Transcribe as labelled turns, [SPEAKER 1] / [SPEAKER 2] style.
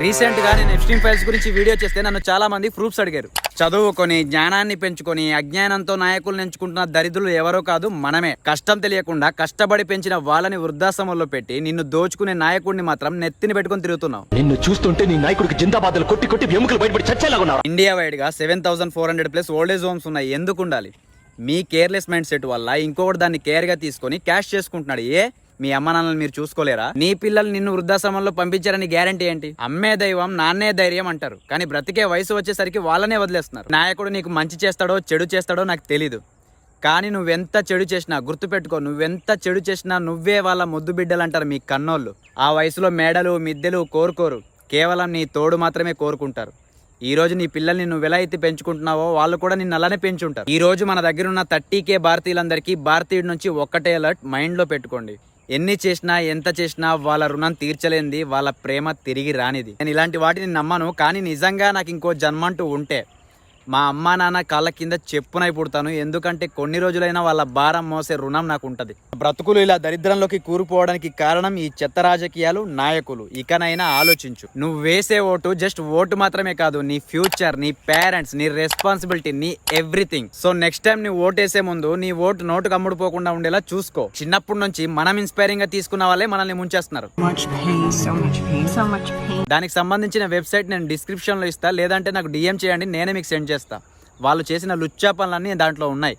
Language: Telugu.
[SPEAKER 1] రీసెంట్ గా నేను ఎప్స్టీన్ ఫైల్స్ గురించి వీడియో చేస్తే నన్ను చాలా మంది ప్రూఫ్స్ అడిగారు. చదువుకొని జ్ఞానాన్ని పెంచుకొని అజ్ఞానంతో నాయకులను ఎంచుకుంటున్న దరిద్రులు ఎవరో కాదు, మనమే. కష్టం తెలియకుండా కష్టపడి పెంచిన వాళ్ళని వృద్ధాశ్రమంలో పెట్టి నిన్ను దోచుకునే నాయకుడిని మాత్రం నెత్తిని పెట్టుకొని తిరుగుతున్నావు.
[SPEAKER 2] నిన్ను చూస్తుంటే నీ నాయకుడికి జిందాబాద్లు కొట్టి కొట్టి వెముకలు బయటపడి చచ్చేలాగున్నావు.
[SPEAKER 1] ఇండియా వైడ్ గా 7,400+ ఓల్డేజ్ హోమ్స్ ఉన్నాయి. ఎందుకు ఉండాలి? మీ కేర్లెస్ మైండ్ సెట్ వల్ల ఇంకొకటి దాన్ని కేర్ గా తీసుకొని క్యాష్ చేసుకుంటున్నాడు. మీ అమ్మ నాన్నలు మీరు చూసుకోలేరా? నీ పిల్లలు నిన్ను వృద్ధాశ్రమంలో పంపించారని గ్యారంటీ ఏంటి? అమ్మే దైవం నాన్నే ధైర్యం అంటారు, కానీ బ్రతికే వయసు వచ్చేసరికి వాళ్ళనే వదిలేస్తున్నారు. నాయకుడు నీకు మంచి చేస్తాడో చెడు చేస్తాడో నాకు తెలీదు, కానీ నువ్వెంత చెడు చేసినా గుర్తుపెట్టుకో, నువ్వెంత చెడు చేసినా నువ్వే వాళ్ళ ముద్దు బిడ్డలు అంటారు మీ కన్నోళ్ళు. ఆ వయసులో మేడలు మిద్దెలు కోరుకోరు, కేవలం నీ తోడు మాత్రమే కోరుకుంటారు. ఈ రోజు నీ పిల్లల్ని నువ్వు ఎలా అయితే పెంచుకుంటున్నావో వాళ్ళు కూడా నిన్ను అలానే పెంచుంటారు. ఈ రోజు మన దగ్గర ఉన్న 30K భారతీయులందరికీ భారతీయుడి నుంచి ఒక్కటే అలర్ట్ మైండ్ లో పెట్టుకోండి. ఎన్ని చేసినా ఎంత చేసినా వాళ్ళ రుణం తీర్చలేనిది వాళ్ళ ప్రేమ తిరిగి రానిది. నేను ఇలాంటి వాటిని నమ్మను, కానీ నిజంగా నాకు ఇంకో జన్మంటూ ఉంటే మా అమ్మా నాన్న కాళ్ళ కింద చెప్పునై పుడతాను. ఎందుకంటే కొన్ని రోజులైనా వాళ్ళ భారం మోసే రుణం నాకు ఉంటది. బ్రతుకులు ఇలా దరిద్రంలోకి కూరుకుపోవడానికి కారణం ఈ చెత్త రాజకీయాలు, నాయకులు. ఇకనైనా ఆలోచించు. నువ్వు వేసే ఓటు జస్ట్ ఓటు మాత్రమే కాదు, నీ ఫ్యూచర్, నీ పేరెంట్స్, నీ రెస్పాన్సిబిలిటీ, నీ ఎవ్రీథింగ్. సో నెక్స్ట్ టైం నీ ఓటు వేసే ముందు నీ ఓటు నోటుకు అమ్ముడుపోకుండా ఉండేలా చూసుకో. చిన్నప్పటి నుంచి మనం ఇన్స్పైరింగ్ గా తీసుకున్న వాళ్ళే మనల్ని ముంచేస్తున్నారు. దానికి సంబంధించిన వెబ్సైట్ నేను డిస్క్రిప్షన్ లో ఇస్తా, లేదంటే నాకు DM చేయండి, నేనే మీకు సెండ్ చేస్తా. వాళ్ళు చేసిన లుచ్చా పనులన్నీ దాంట్లో ఉన్నాయి.